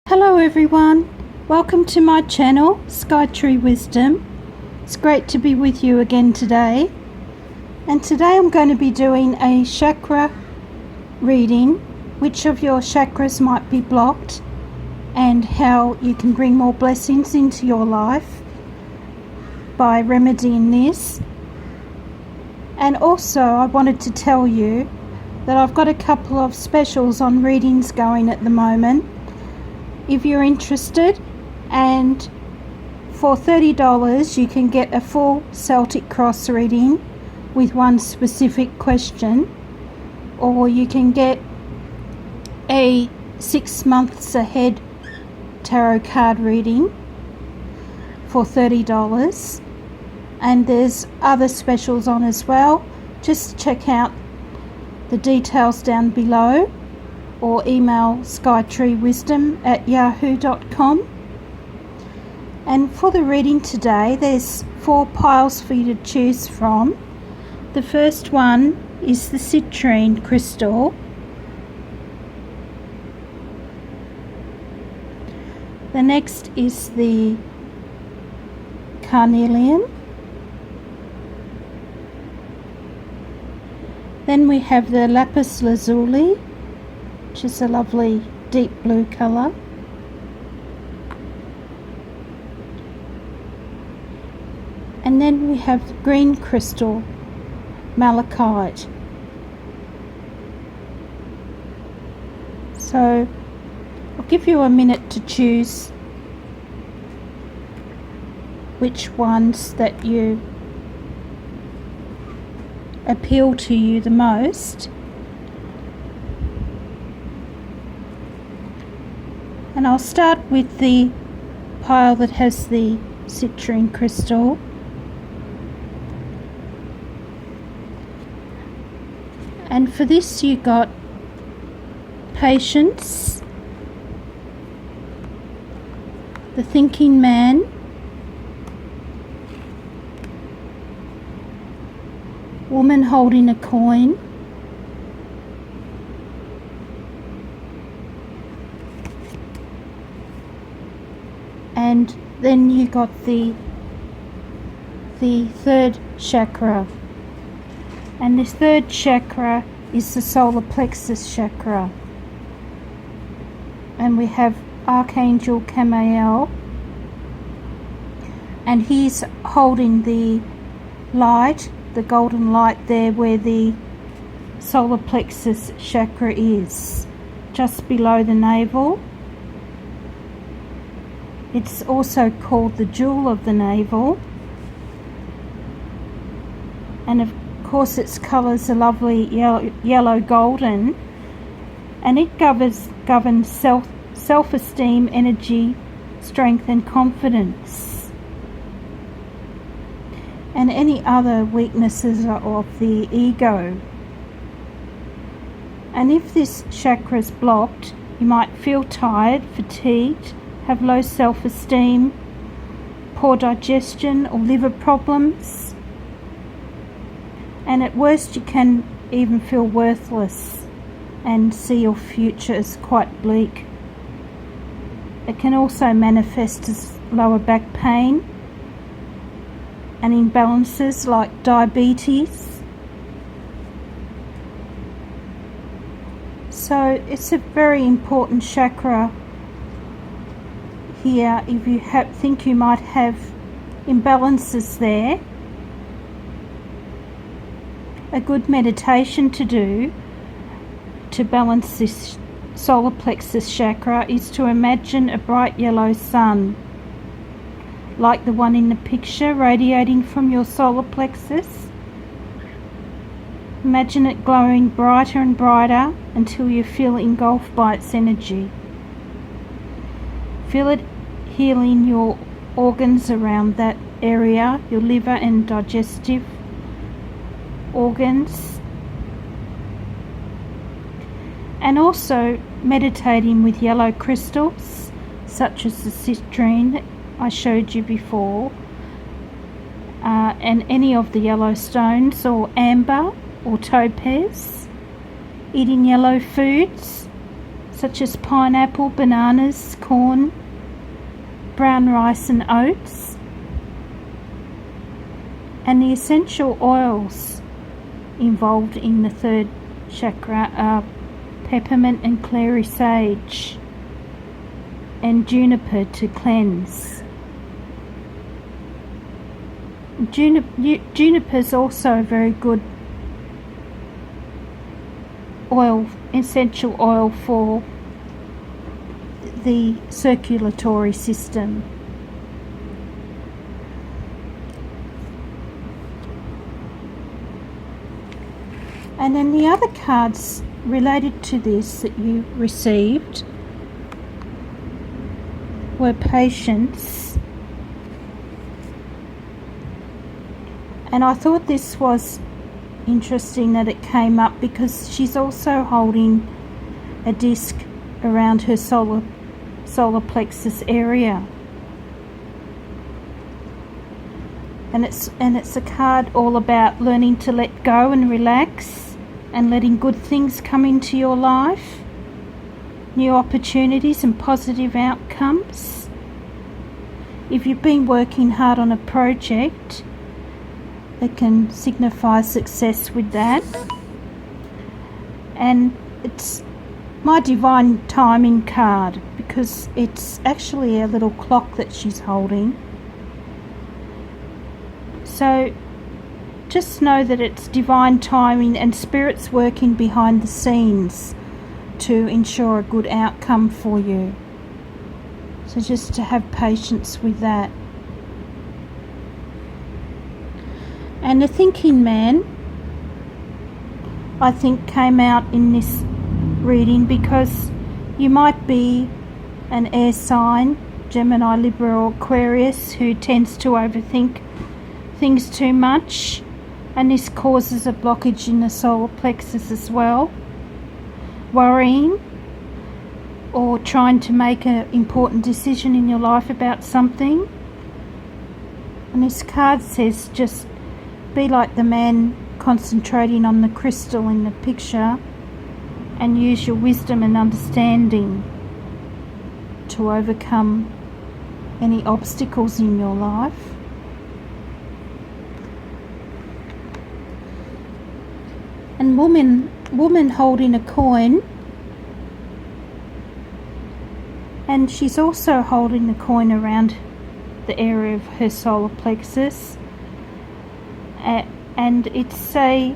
Hello everyone, welcome to my channel, Skytree Wisdom. It's great to be with you again today. And today I'm going to be doing a chakra reading, which of your chakras might be blocked and how you can bring more blessings into your life by remedying this. And also I wanted to tell you that I've got a couple of specials on readings going at the moment. If you're interested, and for $30 you can get a full Celtic Cross reading with one specific question, or you can get a 6 months ahead tarot card reading for $30, and there's other specials on as well. Just check out the details down below or email skytreewisdom@yahoo.com. And for the reading today, there's 4 piles for you to choose from. The first one is the citrine crystal. The next is the carnelian. Then we have the lapis lazuli, which is a lovely deep blue colour. And then we have the green crystal, malachite. So I'll give you a minute to choose which ones that you appeal to you the most. And I'll start with the pile that has the citrine crystal. And for this you got patience, the thinking man, woman holding a coin, and then you got the third chakra, and this third chakra is the solar plexus chakra, and we have Archangel Camael, and he's holding the light, the golden light there where the solar plexus chakra is, just below the navel. It's also called the jewel of the navel, and of course its colours are lovely yellow golden, and it governs self-esteem, energy, strength and confidence, and any other weaknesses of the ego. And if this chakra is blocked, you might feel tired, fatigued, have low self-esteem, poor digestion or liver problems, and at worst you can even feel worthless and see your future as quite bleak. It can also manifest as lower back pain and imbalances like diabetes. So it's a very important chakra here. If you think you might have imbalances there, a good meditation to do to balance this solar plexus chakra is to imagine a bright yellow sun, like the one in the picture, radiating from your solar plexus. Imagine it glowing brighter and brighter until you feel engulfed by its energy. Feel it healing your organs around that area, your liver and digestive organs, and also meditating with yellow crystals such as the citrine I showed you before, and any of the yellow stones, or amber or topaz. Eating yellow foods such as pineapple, bananas, corn, brown rice and oats. And the essential oils involved in the third chakra are peppermint and clary sage and juniper to cleanse. Juniper is also a very good oil, essential oil for the circulatory system. And then the other cards related to this that you received were patience. And I thought this was interesting that it came up because she's also holding a disc around her solar plexus area. And it's a card all about learning to let go and relax and letting good things come into your life, new opportunities and positive outcomes. If you've been working hard on a project, it can signify success with that. And it's my divine timing card because it's actually a little clock that she's holding. So just know that it's divine timing and spirits working behind the scenes to ensure a good outcome for you. So just to have patience with that. And the thinking man, I think, came out in this reading because you might be an air sign, Gemini, Libra or Aquarius, who tends to overthink things too much, and this causes a blockage in the solar plexus as well. Worrying or trying to make an important decision in your life about something. And this card says just be like the man concentrating on the crystal in the picture and use your wisdom and understanding to overcome any obstacles in your life. And woman holding a coin, and she's also holding the coin around the area of her solar plexus, and it's a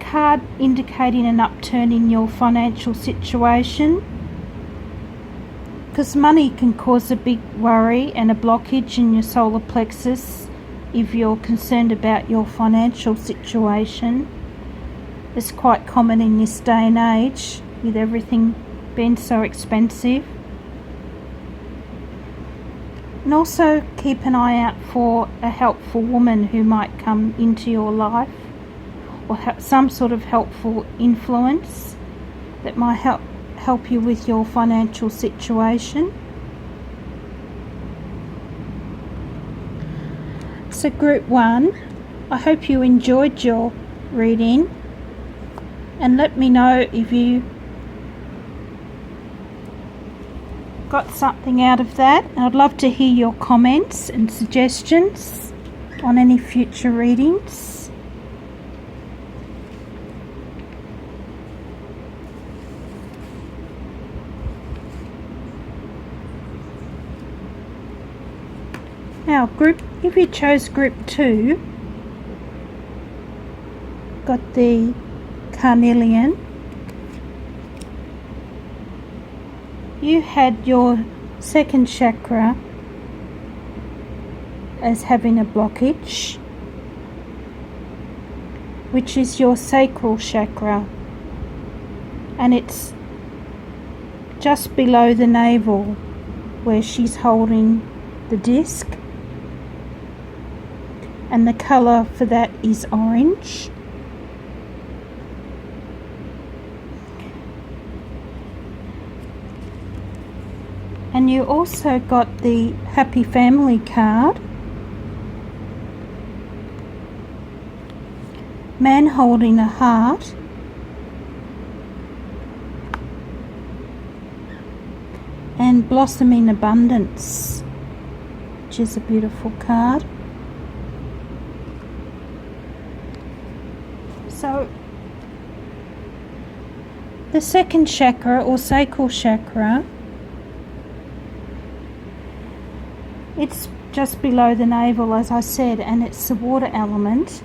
card indicating an upturn in your financial situation, because money can cause a big worry and a blockage in your solar plexus if you're concerned about your financial situation. It's quite common in this day and age with everything being so expensive. And also keep an eye out for a helpful woman who might come into your life, or some sort of helpful influence that might help you with your financial situation. So group 1, I hope you enjoyed your reading, and let me know if you got something out of that. And I'd love to hear your comments and suggestions on any future readings. Now if you chose group 2, got the carnelian, you had your second chakra as having a blockage, which is your sacral chakra, and it's just below the navel where she's holding the disc, and the colour for that is orange. And you also got the Happy Family card. Man holding a heart. and Blossom in Abundance, which is a beautiful card. So the second chakra, or sacral chakra, it's just below the navel, as I said, and it's the water element,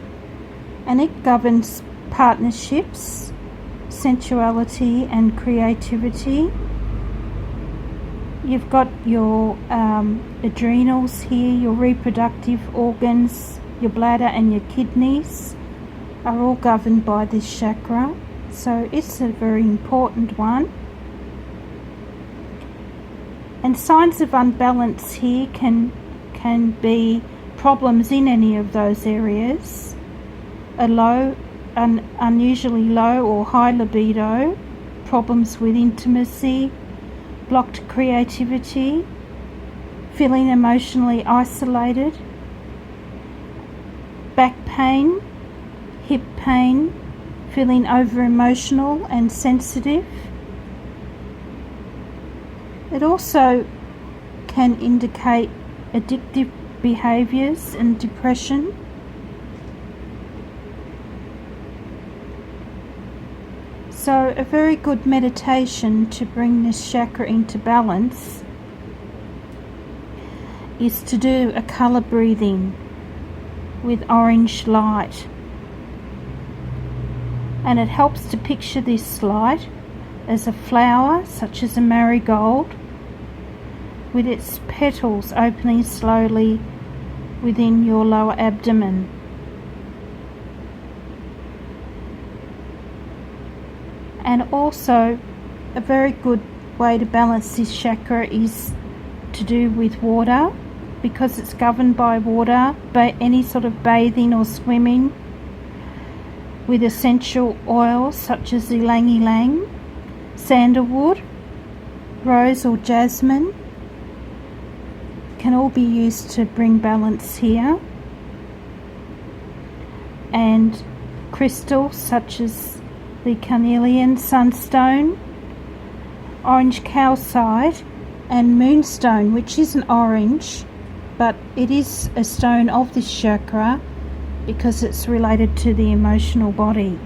and it governs partnerships, sensuality and creativity. You've got your adrenals here, your reproductive organs, your bladder and your kidneys are all governed by this chakra, so it's a very important one. And signs of unbalance here can be problems in any of those areas. An unusually low or high libido, problems with intimacy, blocked creativity, feeling emotionally isolated, back pain, hip pain, feeling over emotional and sensitive. It also can indicate addictive behaviours and depression. So a very good meditation to bring this chakra into balance is to do a colour breathing with orange light. And it helps to picture this light as a flower, such as a marigold, with its petals opening slowly within your lower abdomen. And also a very good way to balance this chakra is to do with water, because it's governed by water, any sort of bathing or swimming with essential oils such as ylang ylang, sandalwood, rose or jasmine can all be used to bring balance here. And crystals such as the carnelian sunstone, orange calcite and moonstone, which isn't orange, but it is a stone of this chakra because it's related to the emotional body.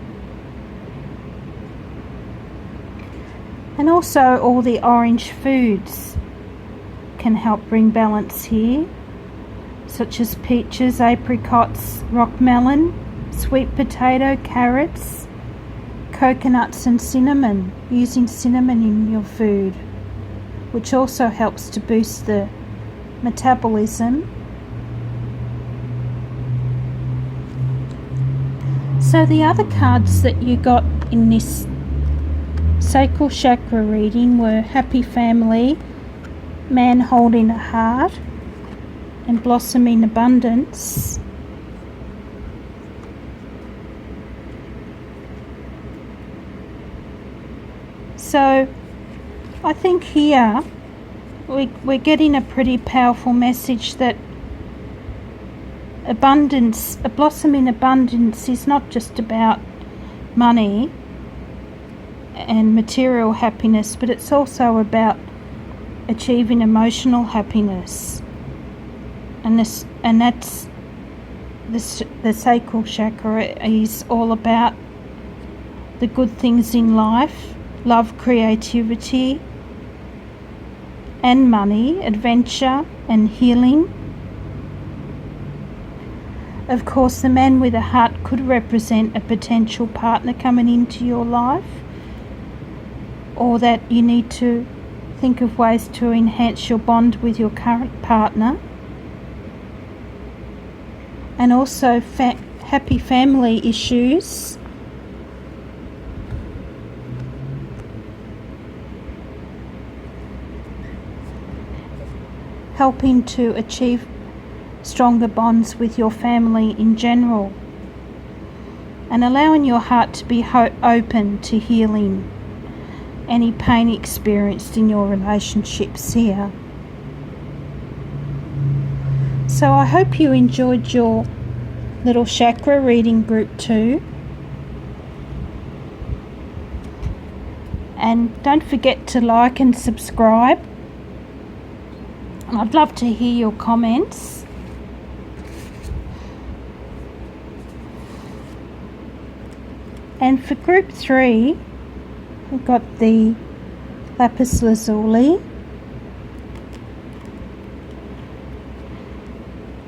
And also all the orange foods can help bring balance here, such as peaches, apricots, rock melon, sweet potato, carrots, coconuts and cinnamon, using cinnamon in your food, which also helps to boost the metabolism. So the other cards that you got in this sacral chakra reading were Happy Family, Man Holding a Heart, and Blossom in Abundance. So I think here we're getting a pretty powerful message that abundance, a blossom in abundance, is not just about money and material happiness, but it's also about achieving emotional happiness. And that's the sacral chakra is all about the good things in life, love, creativity and money, adventure and healing. Of course, the man with a heart could represent a potential partner coming into your life, or that you need to think of ways to enhance your bond with your current partner. And also happy family issues. Helping to achieve stronger bonds with your family in general, and allowing your heart to be open to healing any pain experienced in your relationships here. So I hope you enjoyed your little chakra reading group 2, and don't forget to like and subscribe I'd love to hear your comments. And for group 3, we've got the lapis lazuli.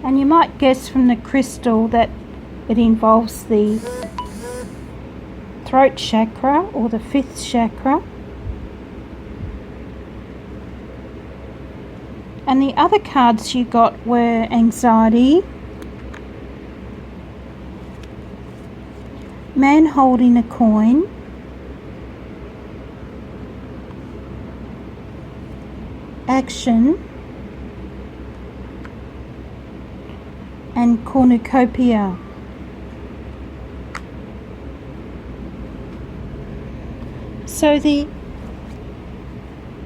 And you might guess from the crystal that it involves the throat chakra or the 5th chakra. And the other cards you got were anxiety, man holding a coin, action, and cornucopia. So the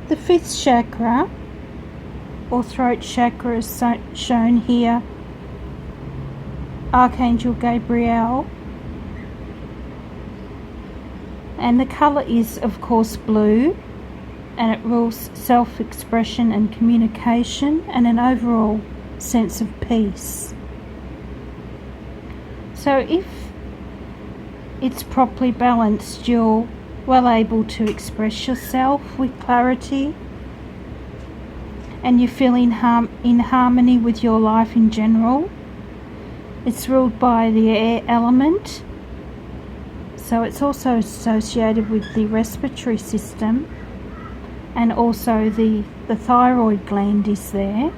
5th chakra or throat chakra is shown here, Archangel Gabriel, and the colour is of course blue, and it rules self-expression and communication and an overall sense of peace. So if it's properly balanced, you're well able to express yourself with clarity, and you feel in harmony with your life in general. It's ruled by the air element, so it's also associated with the respiratory system, and also the thyroid gland is there.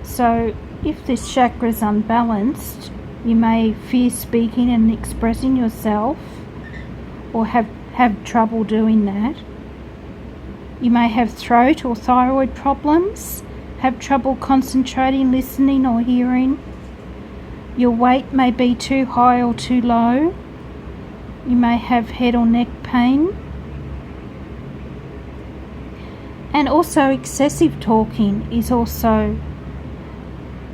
So if this chakra is unbalanced, you may fear speaking and expressing yourself, or have trouble doing that. You may have throat or thyroid problems, have trouble concentrating, listening or hearing. Your weight may be too high or too low. You may have head or neck pain. And also excessive talking is also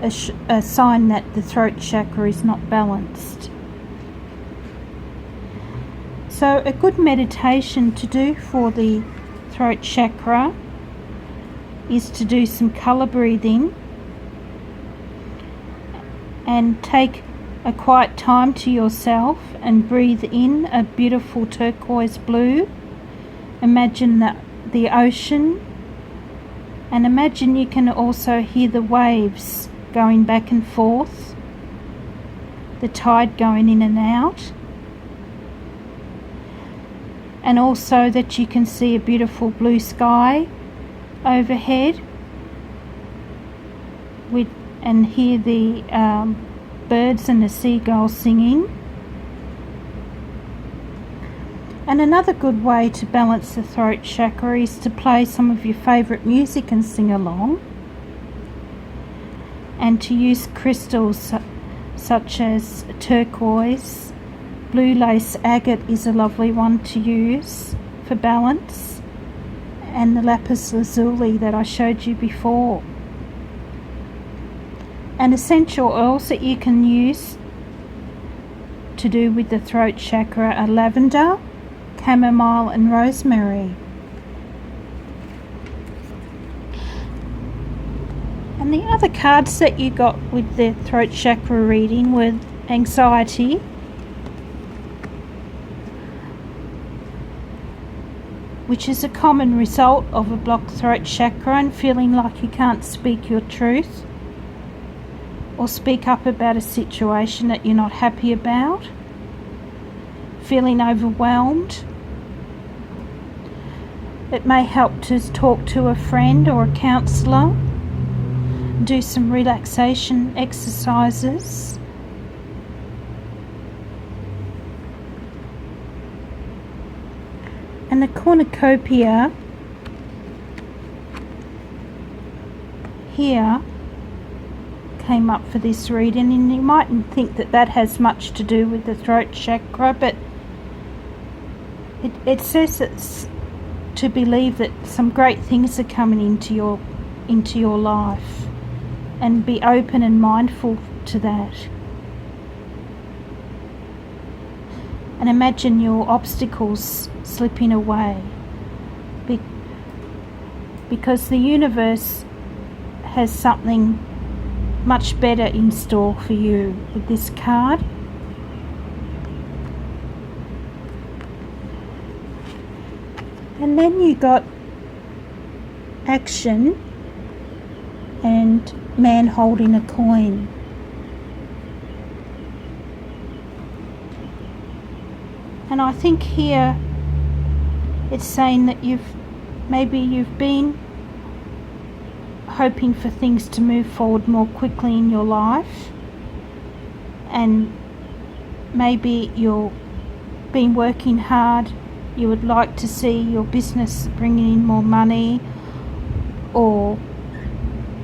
a sign that the throat chakra is not balanced. So a good meditation to do for the throat chakra is to do some colour breathing and take a quiet time to yourself and breathe in a beautiful turquoise blue. Imagine the ocean, and imagine you can also hear the waves going back and forth, the tide going in and out, and also that you can see a beautiful blue sky overhead and hear the birds and the seagulls singing. And another good way to balance the throat chakra is to play some of your favourite music and sing along, and to use crystals such as turquoise. Blue lace agate is a lovely one to use for balance, and the lapis lazuli that I showed you before. And essential oils that you can use to do with the throat chakra are lavender, chamomile and rosemary. And the other cards that you got with the throat chakra reading were anxiety, which is a common result of a blocked throat chakra and feeling like you can't speak your truth or speak up about a situation that you're not happy about, feeling overwhelmed. It may help to talk to a friend or a counsellor, do some relaxation exercises. And the cornucopia here came up for this reading, and you mightn't think that that has much to do with the throat chakra, but it says it's to believe that some great things are coming into your life, and be open and mindful to that. And imagine your obstacles slipping away. because the universe has something much better in store for you with this card. And then you got action and man holding a coin. And I think here it's saying that maybe you've been hoping for things to move forward more quickly in your life, and maybe you've been working hard. You would like to see your business bringing in more money, or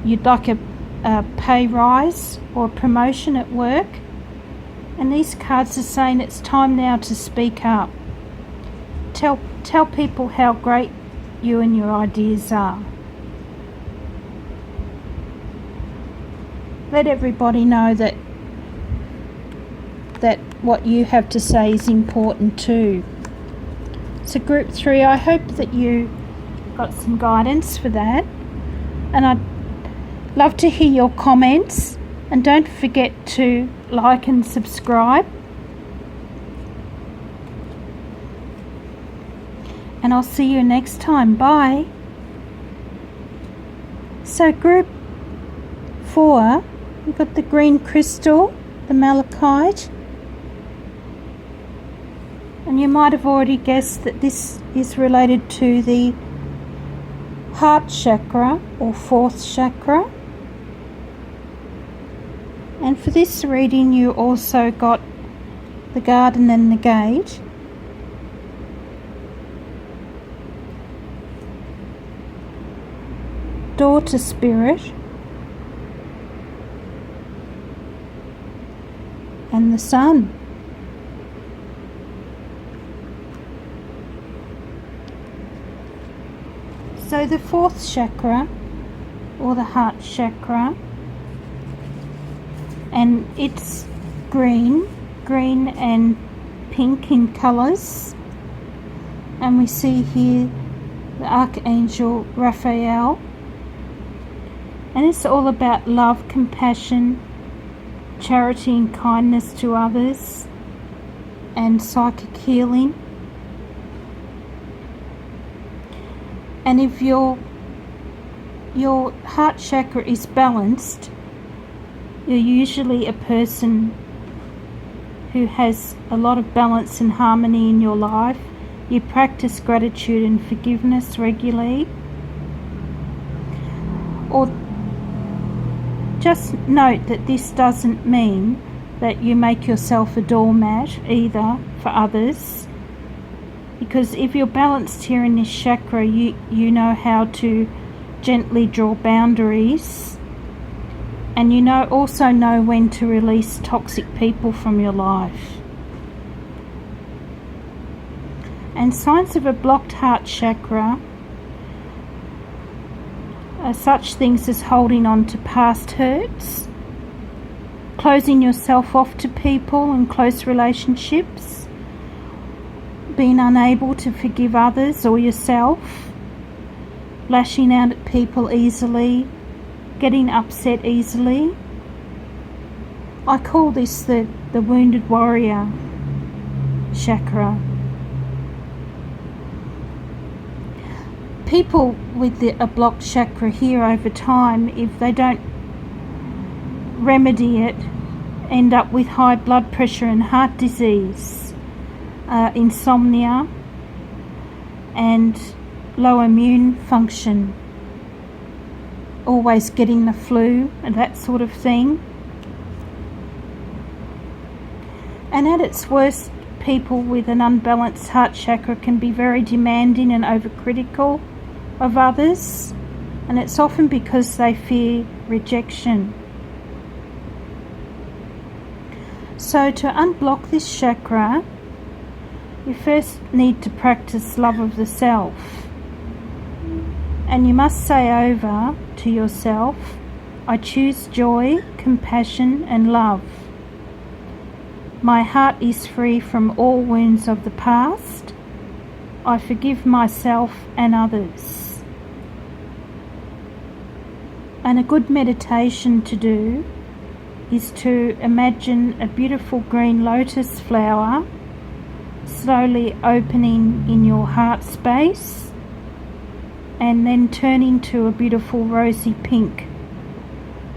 you'd like a pay rise or a promotion at work. And these cards are saying it's time now to speak up. Tell people how great you and your ideas are. Let everybody know that what you have to say is important too. So group 3, I hope that you got some guidance for that, and I'd love to hear your comments, and don't forget to like and subscribe, and I'll see you next time. Bye. So group 4, we've got the green crystal, the malachite. And you might have already guessed that this is related to the heart chakra or 4th chakra. And for this reading you also got the garden and the gate. Daughter spirit. And the sun. So the 4th chakra, or the heart chakra, and it's green and pink in colours, and we see here the Archangel Raphael, and it's all about love, compassion, charity and kindness to others, and psychic healing. And if your heart chakra is balanced, you're usually a person who has a lot of balance and harmony in your life. You practice gratitude and forgiveness regularly. Or just note that this doesn't mean that you make yourself a doormat either for others. Because if you're balanced here in this chakra, you know how to gently draw boundaries, and you also know when to release toxic people from your life. And signs of a blocked heart chakra are such things as holding on to past hurts, closing yourself off to people and close relationships, being unable to forgive others or yourself, lashing out at people easily, getting upset easily. I call this the wounded warrior chakra. People with a blocked chakra here over time, if they don't remedy it, end up with high blood pressure and heart disease, insomnia, and low immune function, always getting the flu and that sort of thing. And at its worst, people with an unbalanced heart chakra can be very demanding and overcritical of others, and it's often because they fear rejection. So to unblock this chakra, you first need to practice love of the self, and you must say over to yourself, I choose joy, compassion and love. My heart is free from all wounds of the past. I forgive myself and others. And a good meditation to do is to imagine a beautiful green lotus flower slowly opening in your heart space and then turning to a beautiful rosy pink.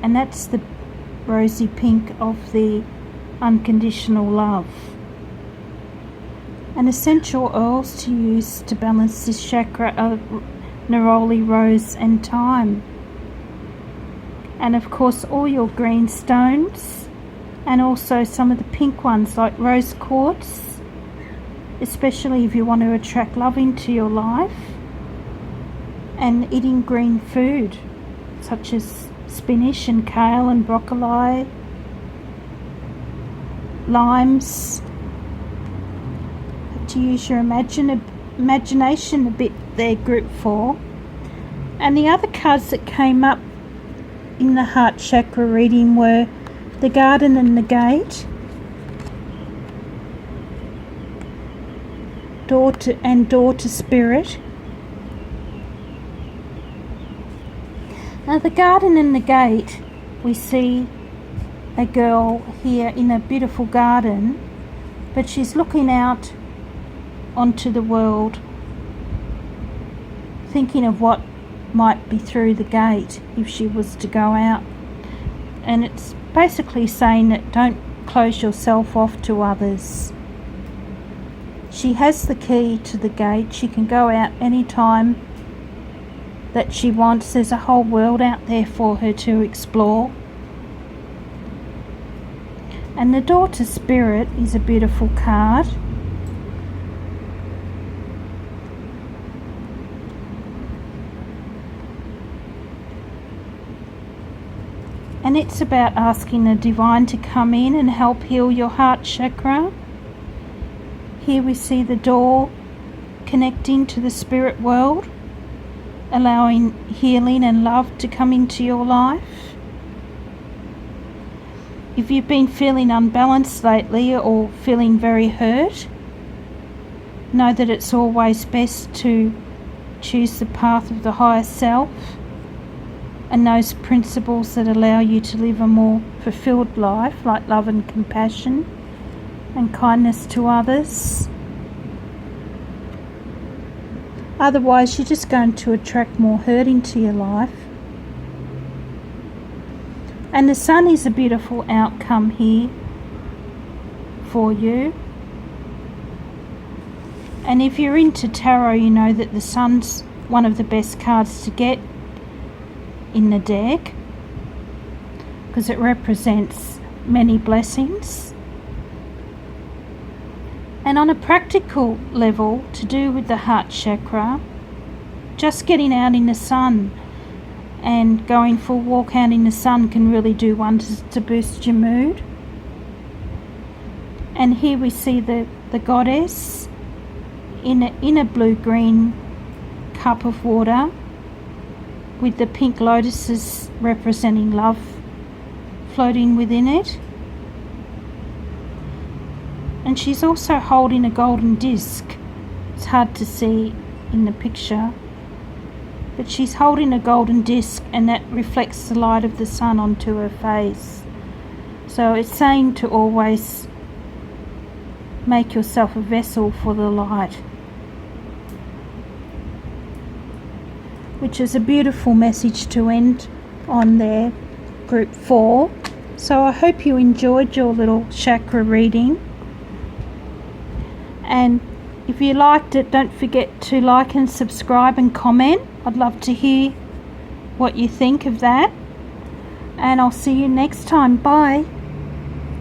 And that's the rosy pink of the unconditional love. And essential oils to use to balance this chakra are neroli, rose and thyme. And of course all your green stones, and also some of the pink ones like rose quartz, especially if you want to attract love into your life. And eating green food such as spinach and kale and broccoli, limes. To use your imagination a bit there, group 4. And the other cards that came up in the heart chakra reading were the garden and the gate, daughter spirit. Now the garden and the gate, we see a girl here in a beautiful garden, but she's looking out onto the world, thinking of what might be through the gate if she was to go out. And it's basically saying that don't close yourself off to others. She has the key to the gate. She can go out anytime that she wants. There's a whole world out there for her to explore. And the daughter spirit is a beautiful card. And it's about asking the divine to come in and help heal your heart chakra. Here we see the door connecting to the spirit world, allowing healing and love to come into your life. If you've been feeling unbalanced lately or feeling very hurt, know that it's always best to choose the path of the higher self and those principles that allow you to live a more fulfilled life, like love and compassion and kindness to others. Otherwise, you're just going to attract more hurt into your life. And the sun is a beautiful outcome here for you. And if you're into tarot, you know that the sun's one of the best cards to get in the deck because it represents many blessings. And on a practical level, to do with the heart chakra, just getting out in the sun and going for a walk out in the sun can really do wonders to boost your mood. And here we see the goddess in a blue-green cup of water with the pink lotuses representing love floating within it. And she's also holding a golden disc. It's hard to see in the picture, but she's holding a golden disc and that reflects the light of the sun onto her face. So it's saying to always make yourself a vessel for the light, which is a beautiful message to end on there, group 4. So I hope you enjoyed your little chakra reading. And if you liked it, don't forget to like and subscribe and comment. I'd love to hear what you think of that. And I'll see you next time. Bye.